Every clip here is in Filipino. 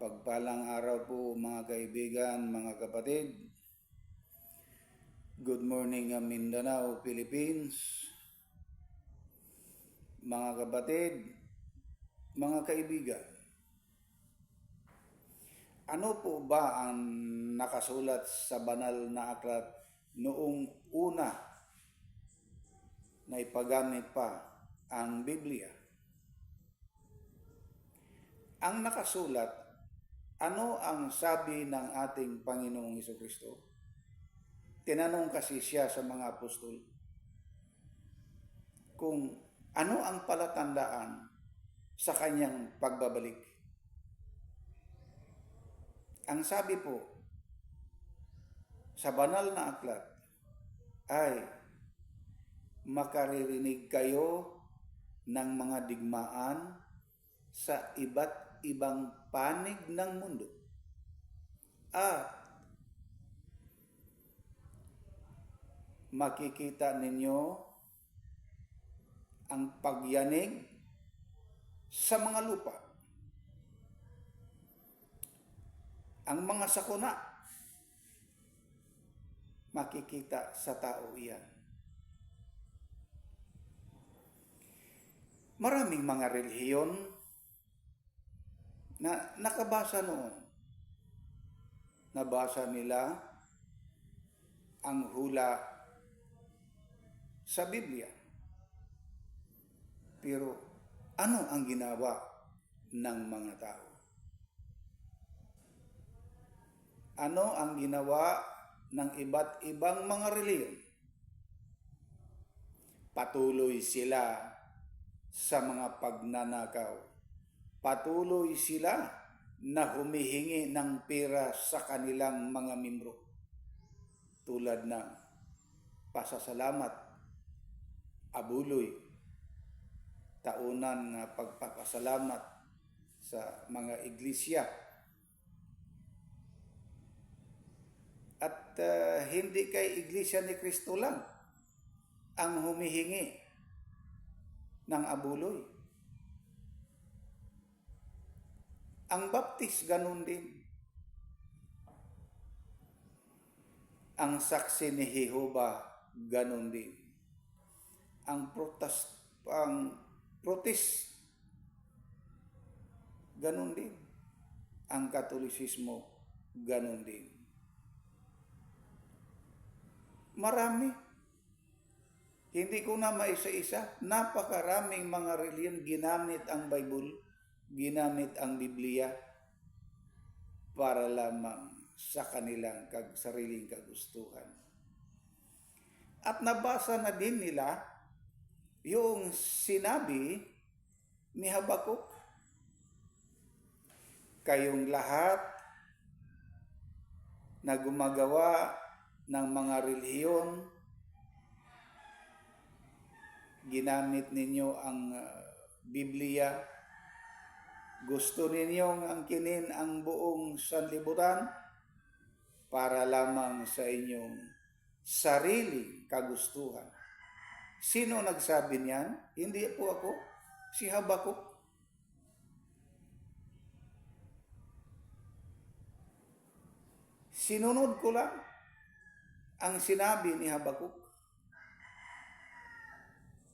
Mapagpalang araw po mga kaibigan, mga kapatid. Good morning Mindanao, Philippines. Mga kapatid, mga kaibigan. Ano po ba ang nakasulat sa banal na aklat noong una na ipagamit pa ang Biblia? Ang nakasulat, ano ang sabi ng ating Panginoong Hesukristo? Tinanong kasi siya sa mga apostol kung ano ang palatandaan sa kanyang pagbabalik. Ang sabi po sa banal na aklat ay makaririnig kayo ng mga digmaan sa iba't ibang panig ng mundo. At makikita ninyo ang pagyanig sa mga lupa. Ang mga sakuna, makikita sa tao iyan. Maraming mga relihiyon na nakabasa noon. Nabasa nila ang hula sa Biblia. Pero ano ang ginawa ng mga tao? Ano ang ginawa ng iba't ibang mga relihiyon? Patuloy sila sa mga pagnanakaw. Patuloy sila na humihingi ng pera sa kanilang mga membro. Tulad ng pasasalamat, abuloy, taunan na pagpapasalamat sa mga iglesia. At hindi kay Iglesia ni Cristo lang ang humihingi ng abuloy. Ang Baptist ganun din. Ang Saksi ni Jehova ganun din. Ang Protest ganun din. Ang Katolisismo ganun din. Marami. Hindi ko na maisa-isa. Napakaraming mga relihiyon ginamit ang Bible, ginamit ang Biblia para lamang sa kanilang sariling kagustuhan. At nabasa na din nila yung sinabi ni Habakuk, kayong lahat na gumagawa ng mga relihiyon, ginamit ninyo ang Biblia, gusto ninyong angkinin ang buong sanlibutan para lamang sa inyong sariling kagustuhan. Sino nagsabi niyan? Hindi po ako, si Habakuk. Sinunod ko lang ang sinabi ni Habakuk.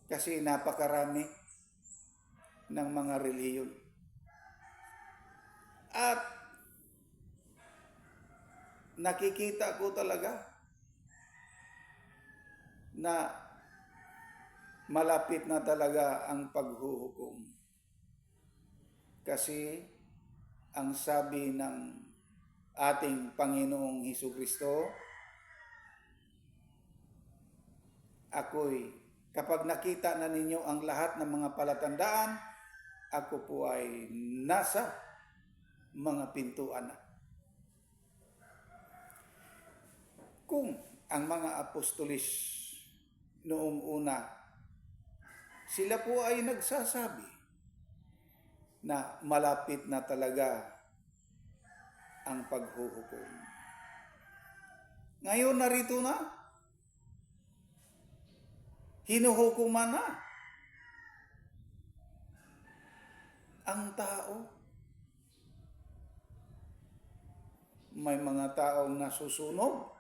Kasi napakarami ng mga relihiyon. At nakikita ko talaga na malapit na talaga ang paghuhukom. Kasi ang sabi ng ating Panginoong Hesukristo, kapag nakita na ninyo ang lahat ng mga palatandaan, ako po ay nasa mga pintuan na. Kung ang mga apostolis noong una, sila po ay nagsasabi na malapit na talaga ang paghuhukom. Ngayon narito na, hinuhukuman na ang tao. may mga taong nasusunog,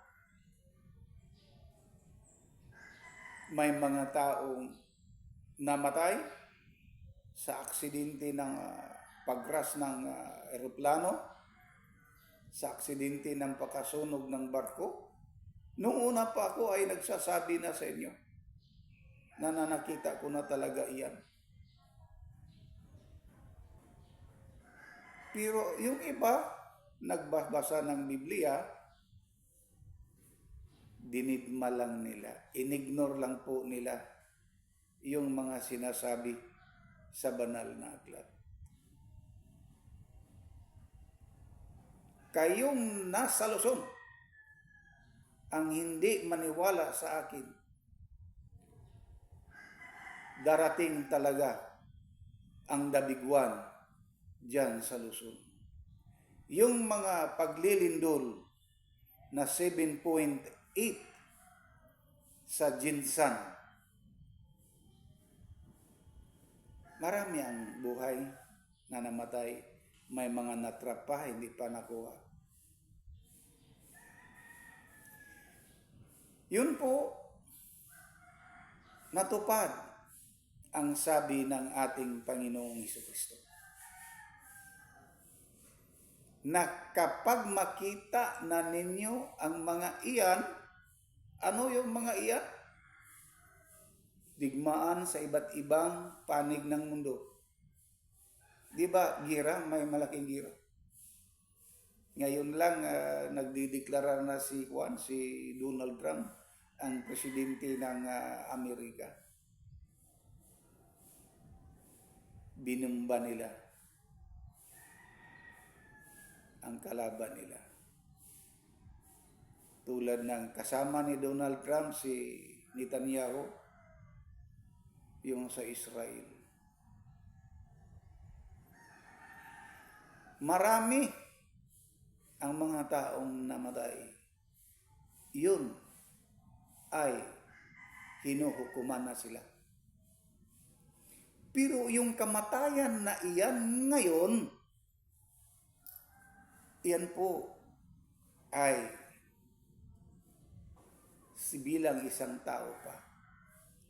may mga taong namatay sa aksidente ng pag-crash ng eroplano, sa aksidente ng pagkasunog ng barko. Noong una pa ako ay nagsasabi na sa inyo na nakita ko na talaga iyan. Pero yung iba, nagbabasa ng Biblia, dinidma lang nila. Inignore lang po nila yung mga sinasabi sa banal na aklat. Kayong nasa Luzon ang hindi maniwala sa akin, darating talaga ang dabiguan dyan sa Luzon. Yung mga paglilindol na 7.8 sa Jinsan, marami ang buhay na namatay, may mga natrap pa, hindi pa nakuha. Yun po, natupad ang sabi ng ating Panginoong Jesucristo, na kapag makita na ninyo ang mga iyan, ano yung mga iyan? Digmaan sa iba't ibang panig ng mundo. Di ba, gira, may malaking gira. Ngayon lang, nagdideklara na si Donald Trump, ang presidente ng Amerika. Binumba nila ang kalaban nila. Tulad ng kasama ni Donald Trump, si Netanyahu, yung sa Israel. Marami ang mga taong namatay. Yun ay hinuhukuman na sila. Pero yung kamatayan na iyan ngayon, iyan po ay bilang isang tao pa.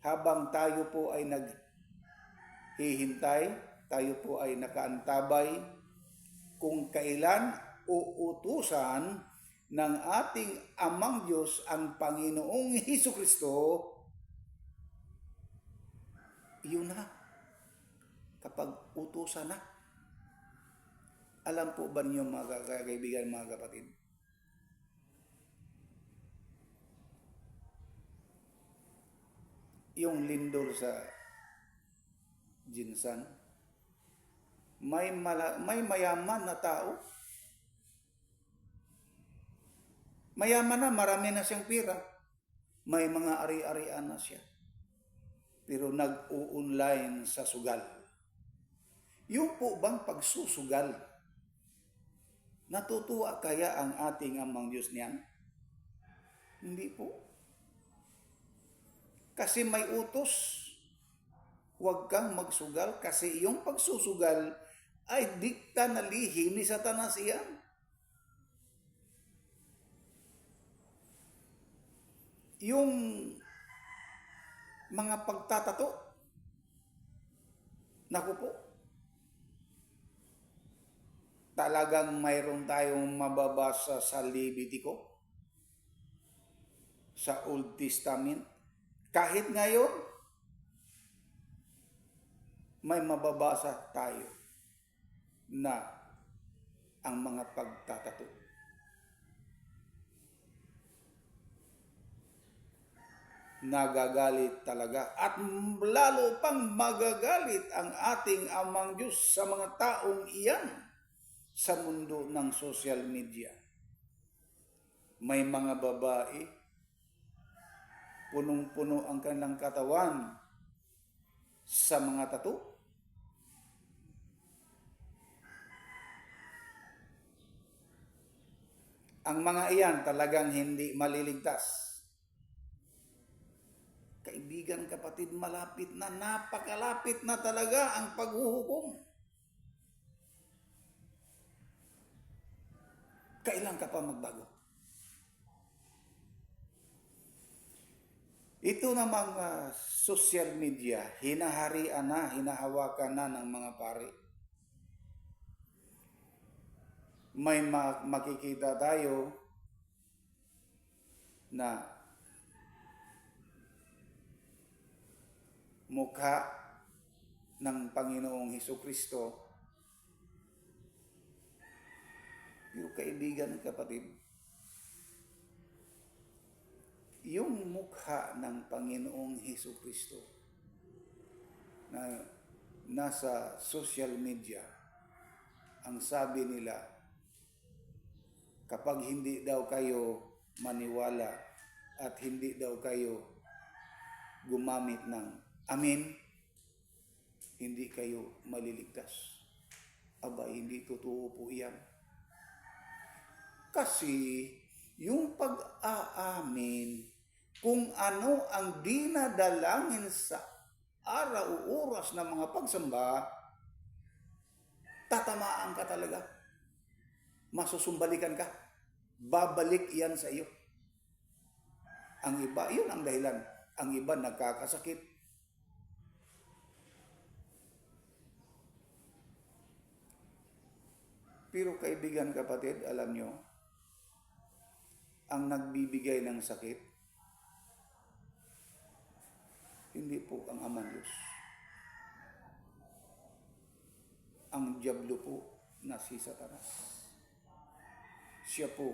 Habang tayo po ay naghihintay, tayo po ay nakaantabay kung kailan uutusan ng ating Amang Diyos ang Panginoong Hesukristo, yun na, kapag utusan na. Alam po ba niyo mga kaibigan, mga kapatid? Yung lindol sa Jinsan, may mayaman na tao. Mayaman na, marami na siyang pira. May mga ari-arian na siya. Pero nag-u-online sa sugal. Yung po bang pagsusugal, natutuwa kaya ang ating Amang Diyos niyan? Hindi po. Kasi may utos, huwag kang magsugal kasi yung pagsusugal ay dikta na lihim ni Satanas iyan. Yung mga pagtatato, naku po, talagang mayroon tayong mababasa sa Levitico, sa Old Testament. Kahit ngayon, may mababasa tayo na ang mga pagtatato. Nagagalit talaga at lalo pang magagalit ang ating Amang Diyos sa mga taong iyan sa mundo ng social media. May mga babae, punong-puno ang kanilang katawan sa mga tattoo. Ang mga iyan talagang hindi maliligtas. Kaibigan, kapatid, malapit na, napakalapit na talaga ang paghuhukom. Kailan Kailan ka pa magbago? Ito namang social media, hinaharian na, hinahawakan na ng mga pari. May makikita tayo na mukha ng Panginoong Hesukristo. Pero kaibigan at kapatid, yung mukha ng Panginoong Hesukristo na nasa social media, ang sabi nila, kapag hindi daw kayo maniwala at hindi daw kayo gumamit ng amin, hindi kayo maliligtas. Aba, hindi totoo po yan. Kasi yung pag-aamin, kung ano ang dinadalangin sa araw o oras ng mga pagsamba, tatamaan ka talaga. Masusumbalikan ka. Babalik yan sa iyo. Ang iba, yun ang dahilan. Ang iba nagkakasakit. Pero kaibigan, kapatid, alam nyo, ang nagbibigay ng sakit, hindi po ang Amang Diyos. Ang dyablo po na si Satanas. Siya po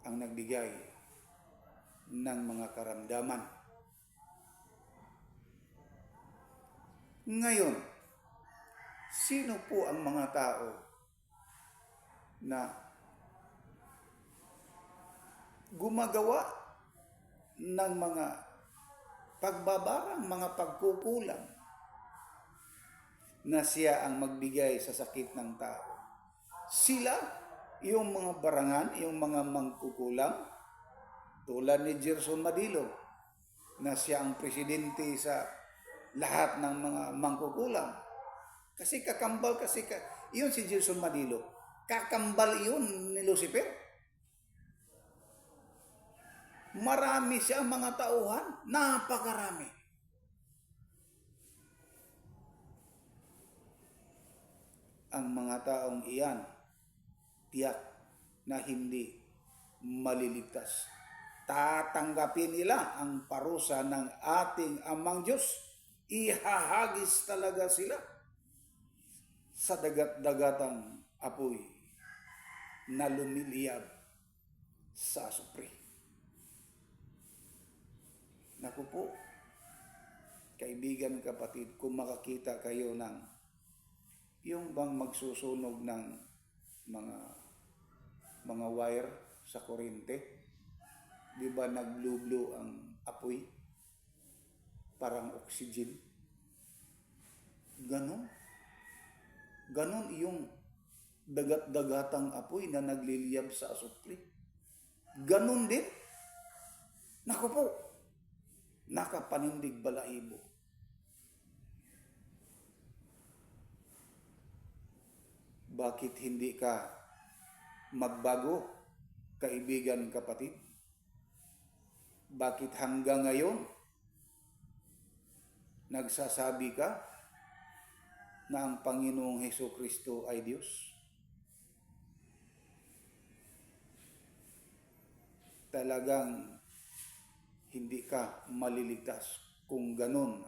ang nagbigay ng mga karamdaman. Ngayon, sino po ang mga tao na gumagawa ng mga pagbabarang, mga pagkukulang na siya ang magbigay sa sakit ng tao? Sila, yung mga barangan, yung mga mangkukulam, tulad ni Gerson Madilo, na siya ang presidente sa lahat ng mga mangkukulam. Kasi kakambal, yun si Gerson Madilo. Kakambal yun ni Lucifer. Marami siyang mga tauhan, napakarami. Ang mga taong iyan, tiyak na hindi maliligtas. Tatanggapin nila ang parusa ng ating Amang Diyos. Ihahagis talaga sila sa dagat-dagatang apoy na lumiliyab sa asupre. Naku po, kaibigan, kapatid, kung makakita kayo ng yung bang magsusunog ng mga wire sa kuryente, di ba nag-blue ang apoy? Parang oxygen. Ganon yung dagat-dagatang apoy na nagliliyab sa asupre. Ganon din. Naku po, nakapanindig balahibo. Bakit hindi ka magbago, kaibigan, kapatid? Bakit hanggang ngayon nagsasabi ka na ang Panginoong Hesukristo ay Diyos? Talagang hindi ka maliligtas kung ganon,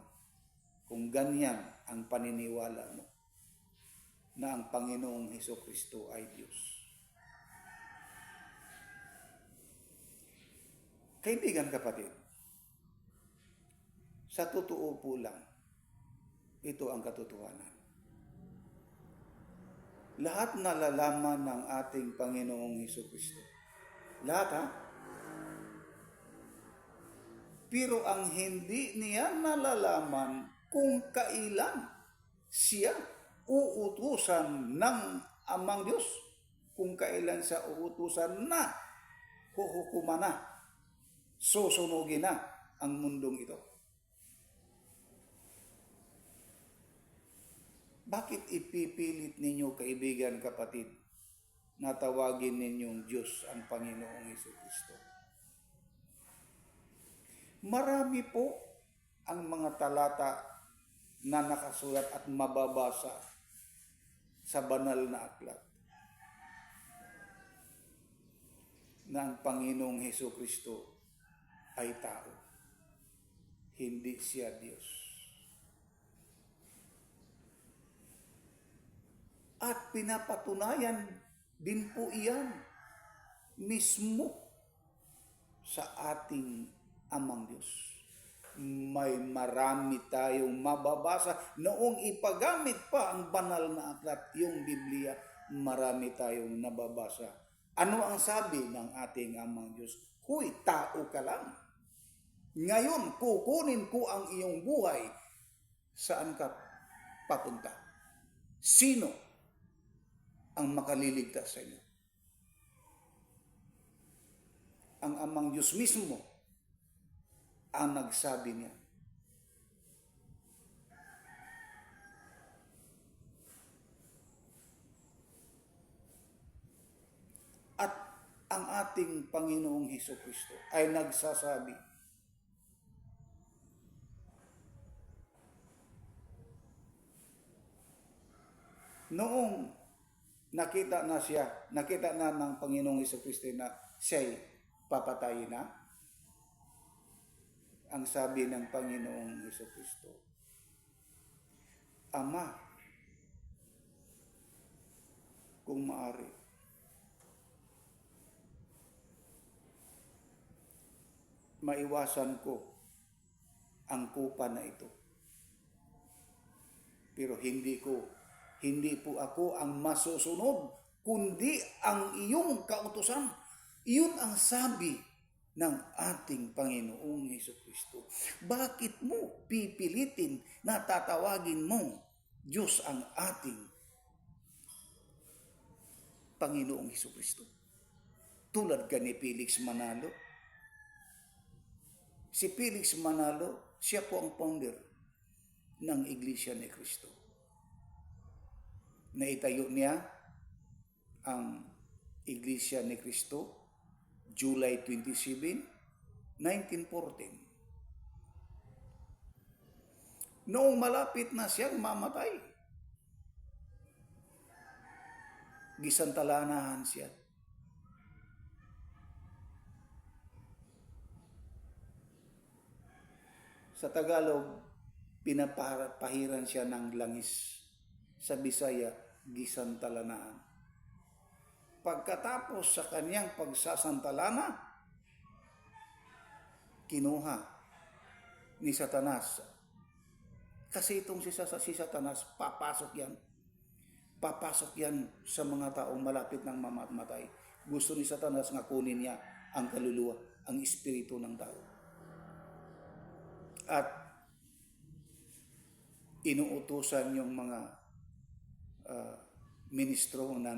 kung ganyan ang paniniwala mo na ang Panginoong Hesukristo ay Diyos. Kaibigan, kapatid, sa totoo po lang, ito ang katotohanan. Lahat nalalaman ng ating Panginoong Hesukristo. Lahat, ha? Pero ang hindi niya nalalaman kung kailan siya uutusan ng Amang Diyos, kung kailan siya uutusan na huhukuman na, susunugin na ang mundong ito. Bakit ipipilit ninyo, kaibigan, kapatid, na tawagin ninyong Diyos ang Panginoong Hesukristo. Marami po ang mga talata na nakasulat at mababasa sa banal na aklat na ang Panginoong Hesukristo ay tao, hindi siya Diyos. At pinapatunayan din po iyan mismo sa ating Amang Diyos. May marami tayong mababasa noong ipagamit pa ang banal na aklat, yung Biblia, marami tayong nababasa. Ano ang sabi ng ating Amang Diyos? Huy, tao ka lang. Ngayon, kukunin ko ang iyong buhay. Saan ka papunta? Sino ang makaliligtas sa inyo? Ang Amang Diyos mismo ang nagsabi niya. At ang ating Panginoong Hesukristo ay nagsasabi, noong nakita na ng Panginoong Hesukristo na siya'y papatayin na, ang sabi ng Panginoong Hesukristo, Ama, kung maaari, maiwasan ko ang kupa na ito. Pero hindi po ako ang masusunod, kundi ang iyong kautusan. Iyon ang sabi ng ating Panginoong Hesukristo. Bakit mo pipilitin na tatawagin mo Diyos ang ating Panginoong Hesukristo? Tulad ka ni Felix Manalo. Si Felix Manalo, siya po ang founder ng Iglesia ni Cristo. Naitayo niya ang Iglesia ni Cristo July 27, 1914. Noong malapit na siyang mamatay, gisantalanahan siya. Sa Tagalog, pinapahiran siya ng langis. Sa Bisaya, gisantalanaan. Pagkatapos sa kanyang pagsasantalana, kinuha ni Satanas. Kasi itong si Satanas, papasok yan sa mga taong malapit ng mamatay. Gusto ni Satanas nga kunin niya ang kaluluwa, ang espiritu ng tao. At inuutusan yung mga ministro na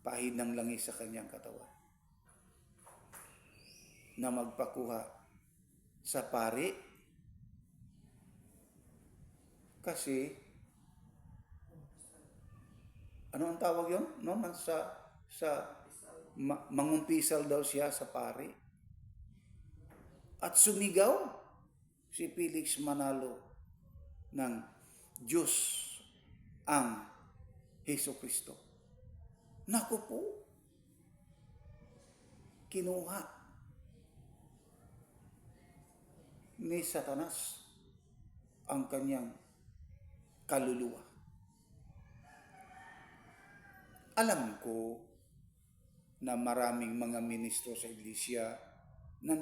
pahid ng langis sa kanyang katawan na magpakuha sa pari, kasi ano ang tawag yun? No? Mangumpisal daw siya sa pari. At sumigaw si Felix Manalo ng Diyos ang Hesukristo. Naku po, kinuha ni Satanas ang kanyang kaluluwa. Alam ko na maraming mga ministro sa iglesia na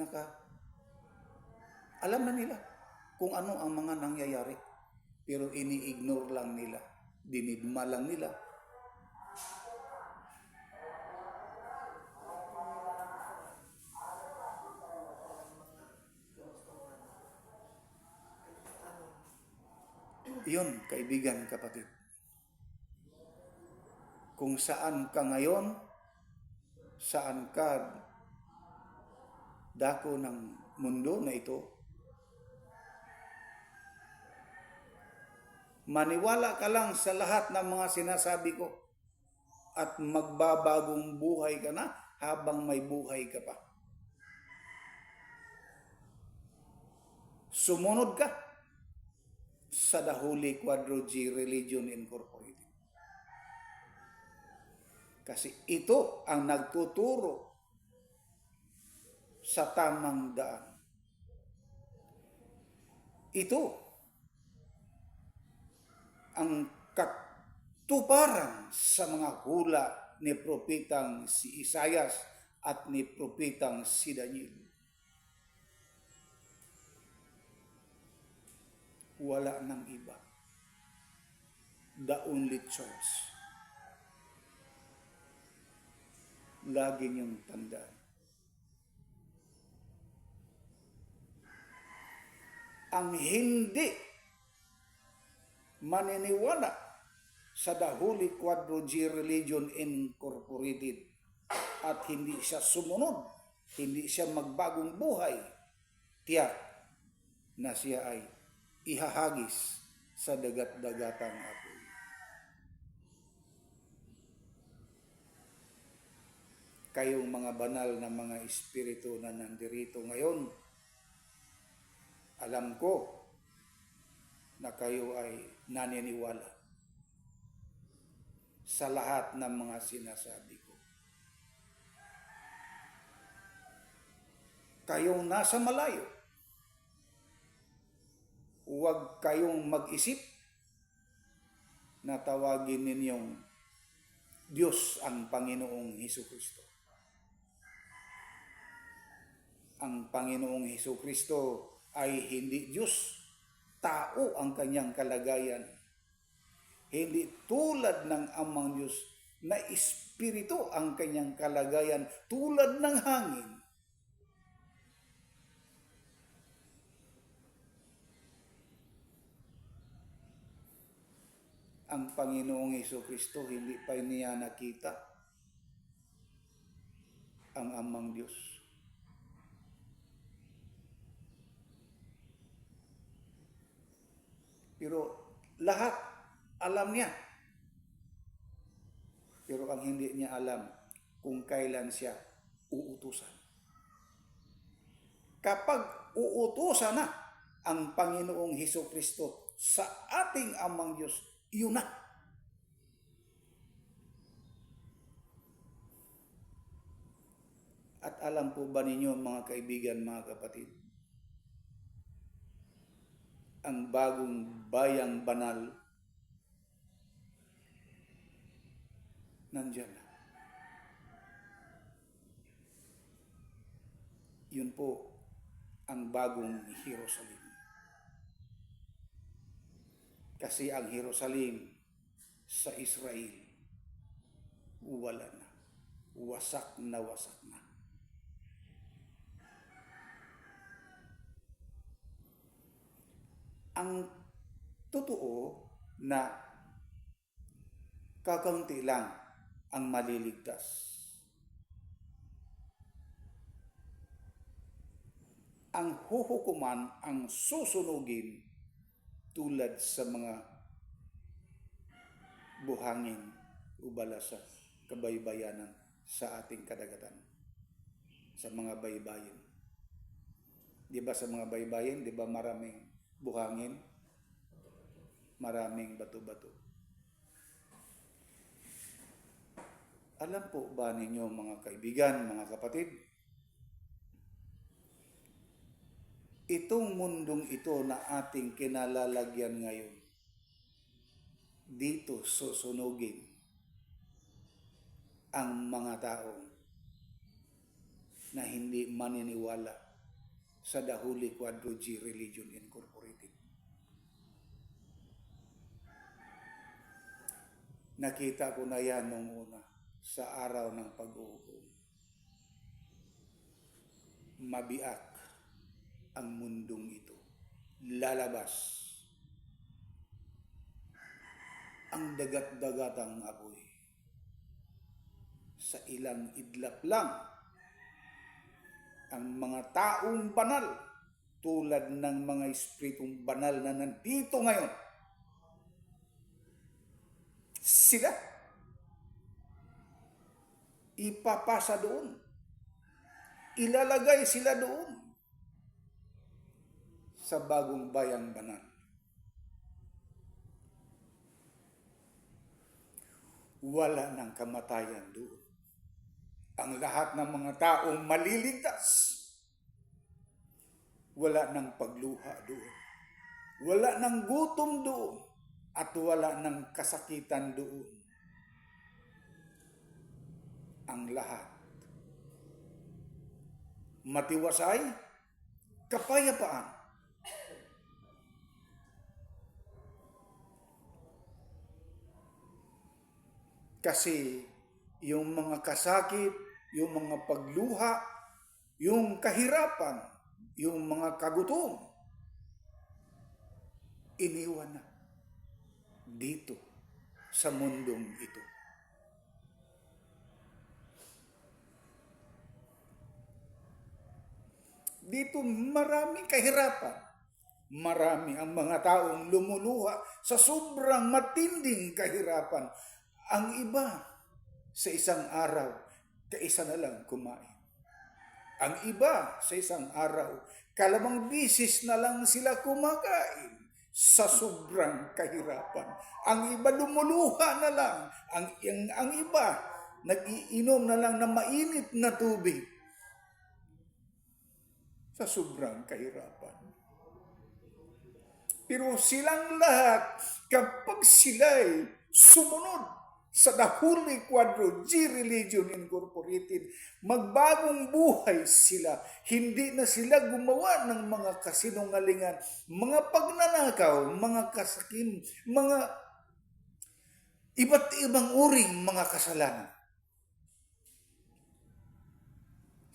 alam na nila kung ano ang mga nangyayari, pero ini-ignore lang nila, dinidma lang nila. Yun, kaibigan, kapatid. Kung saan ka ngayon, saan ka dako ng mundo na ito, maniwala ka lang sa lahat ng mga sinasabi ko at magbabagong buhay ka na habang may buhay ka pa. Sumunod ka sa The Holy Quadro G Religion Incorporated. Kasi ito ang nagtuturo sa tamang daan. Ito ang katuparan sa mga hula ni Propetang si Isaias at ni Propetang si Daniel. Wala nang iba. The only choice. Lagi niyong tandaan. Ang hindi maniniwala sa The Holy Quadro G Religion Incorporated at hindi siya sumunod, hindi siya magbagong buhay, tiyak na siya ay ihahagis sa dagat-dagatang apoy. Kayong mga banal na mga espiritu na nandirito ngayon, alam ko na kayo ay naniniwala sa lahat ng mga sinasabi ko. Kayong nasa malayo, huwag kayong mag-isip na tawagin ninyong Diyos ang Panginoong Hesukristo. Ang Panginoong Hesukristo ay hindi Diyos, tao ang kanyang kalagayan. Hindi tulad ng amang Diyos na espiritu ang kanyang kalagayan, tulad ng hangin. Ang Panginoong Hesukristo hindi pa niya nakita ang amang Diyos. Pero lahat alam niya. Pero ang hindi niya alam kung kailan siya uutusan. Kapag uutusan na ang Panginoong Hesukristo sa ating amang Diyos, yun na. At alam po ba ninyo mga kaibigan, mga kapatid, ang bagong bayang banal nandiyan na. Yun po ang bagong Jerusalem. Kasi ang Jerusalem sa Israel, wala na. Wasak na wasak na. Ang totoo na kakaunti lang ang maliligtas. Ang huhukuman, ang susunugin tulad sa mga buhangin ubala sa kabaybayanan sa ating kadagatan, sa mga baybayin. Di ba sa mga baybayin, di ba maraming buhangin, maraming bato-bato. Alam po ba ninyo mga kaibigan, mga kapatid, itong mundong ito na ating kinalalagyan ngayon, dito susunugin ang mga tao na hindi maniniwala sa The Holy Quadro G Religion Incorporated. Nakita ko na yan nung una sa araw ng pag-uukom. Mabiak ang mundong ito. Lalabas ang dagat-dagatang apoy. Sa ilang idlap lang, ang mga taong banal, tulad ng mga espiritong banal na nandito ngayon, sila ipapasa doon. Ilalagay sila doon sa bagong bayang banal. Wala ng kamatayan doon. Ang lahat ng mga taong maliligtas. Wala ng pagluha doon. Wala ng gutom doon. At wala ng kasakitan doon. Ang lahat. Matiwasay, kapayapaan. Kasi yung mga kasakit, yung mga pagluha, yung kahirapan, yung mga kagutom, iniwan na dito sa mundong ito. Dito maraming kahirapan. Marami ang mga taong lumuluha sa sobrang matinding kahirapan. Ang iba sa isang araw, kaisa na lang kumain. Ang iba sa isang araw, kalamang bisis na lang sila kumakain sa sobrang kahirapan. Ang iba lumuluha na lang. Ang iba nag-iinom na lang ng mainit na tubig sa sobrang kahirapan. Pero silang lahat, kapag sila'y sumunod sa The Holy Quadro, G Religion Incorporated, magbagong buhay sila. Hindi na sila gumawa ng mga kasinungalingan, mga pagnanakaw, mga kasakim, mga iba't ibang uring mga kasalanan.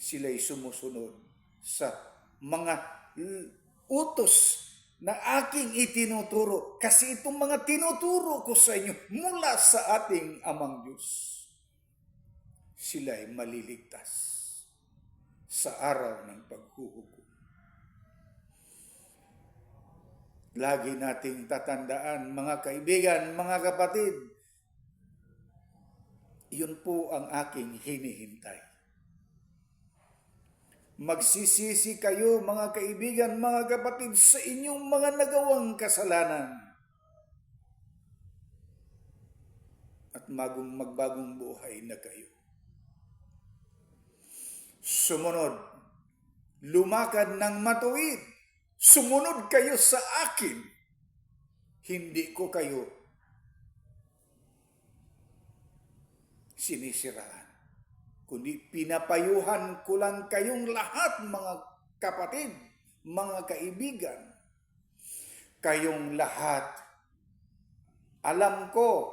Sila'y sumusunod sa mga utos na aking itinuturo. Kasi itong mga tinuturo ko sa inyo mula sa ating Amang Diyos, sila'y maliligtas sa araw ng paghuhukom. Lagi nating tatandaan, mga kaibigan, mga kapatid, yun po ang aking hinihintay. Magsisisi kayo, mga kaibigan, mga kapatid, sa inyong mga nagawang kasalanan. At magbagong buhay na kayo. Sumunod, lumakad ng matuwid. Sumunod kayo sa akin. Hindi ko kayo sinisiraan. Kundi pinapayuhan ko lang kayong lahat, mga kapatid, mga kaibigan. Kayong lahat, alam ko,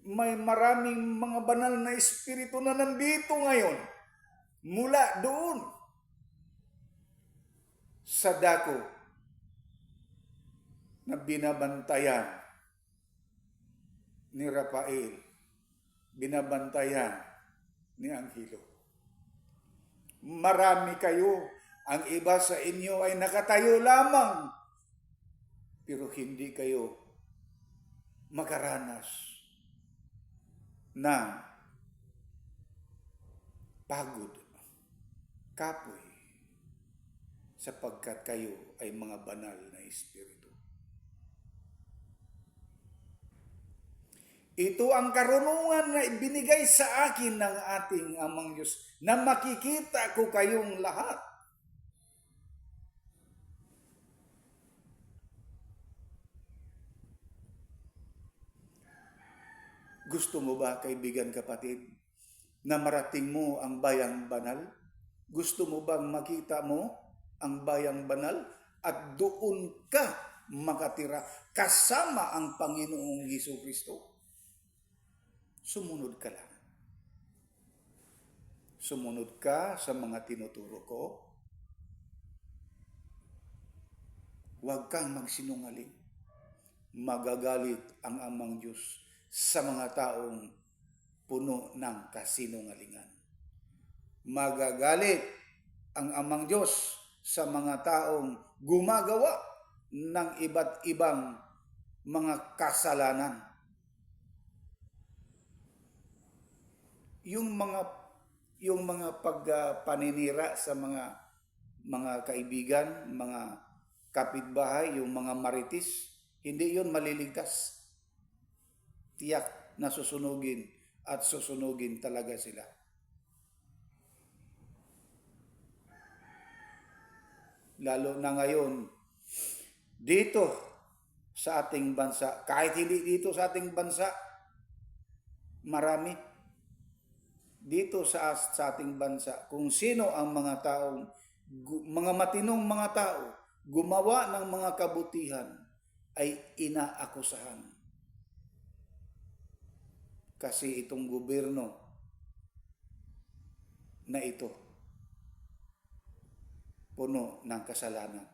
may maraming mga banal na espiritu na nandito ngayon. Mula doon sa dako na binabantayan ni Rafael, binabantayan ni Angelo. Marami kayo, ang iba sa inyo ay nakatayo lamang, pero hindi kayo makaranas ng pagod, kapoy, sapagkat kayo ay mga banal na espiritu. Ito ang karunungan na ibinigay sa akin ng ating Amang Diyos, na makikita ko kayong lahat. Gusto mo ba, kaibigan, kapatid, na marating mo ang bayang banal? Gusto mo bang makita mo ang bayang banal at doon ka makatira kasama ang Panginoong Hesukristo? Sumunod ka lang. Sumunod ka sa mga tinuturo ko. Huwag kang magsinungaling. Magagalit ang Amang Diyos sa mga taong puno ng kasinungalingan. Magagalit ang Amang Diyos sa mga taong gumagawa ng iba't ibang mga kasalanan. yung mga pagpaninira sa mga kaibigan, mga kapitbahay, yung mga marites, hindi yun maliligtas. Tiyak na susunugin at susunugin talaga sila. Lalo na ngayon, dito sa ating bansa, kahit hindi dito sa ating bansa, marami dito sa ating bansa, kung sino ang mga taong, mga matinong mga tao, gumawa ng mga kabutihan, ay inaakusahan. Kasi itong gobyerno na ito, puno ng kasalanan.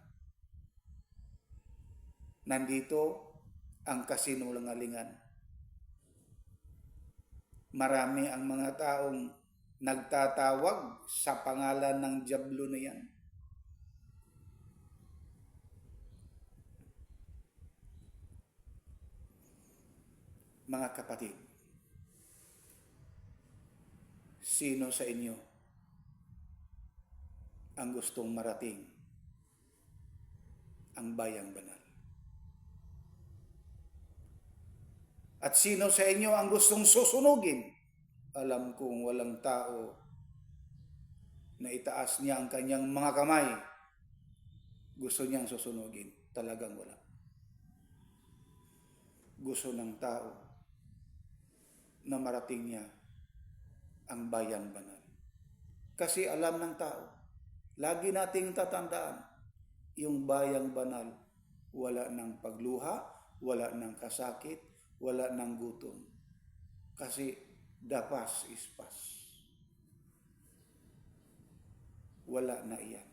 Nandito ang kasinungalingan. Marami ang mga taong nagtatawag sa pangalan ng dyablo na yan. Mga kapatid, sino sa inyo ang gustong marating ang bayang banal? At sino sa inyo ang gustong susunugin? Alam kong walang tao na itaas niya ang kanyang mga kamay. Gusto niyang susunugin. Talagang wala. Gusto ng tao na marating niya ang bayang banal. Kasi alam ng tao, lagi nating tatandaan, yung bayang banal, wala ng pagluha, wala ng kasakit, wala ng gutom. Kasi the past is past. Wala na iyan.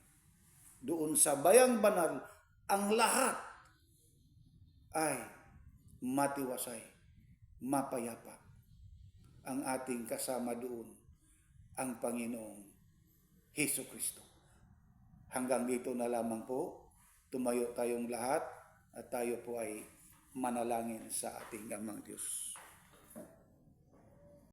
Doon sa bayang banal, ang lahat ay matiwasay, mapayapa. Ang ating kasama doon, ang Panginoong Hesukristo. Hanggang dito na lamang po, tumayo tayong lahat at tayo po ay manalangin sa ating Amang Diyos.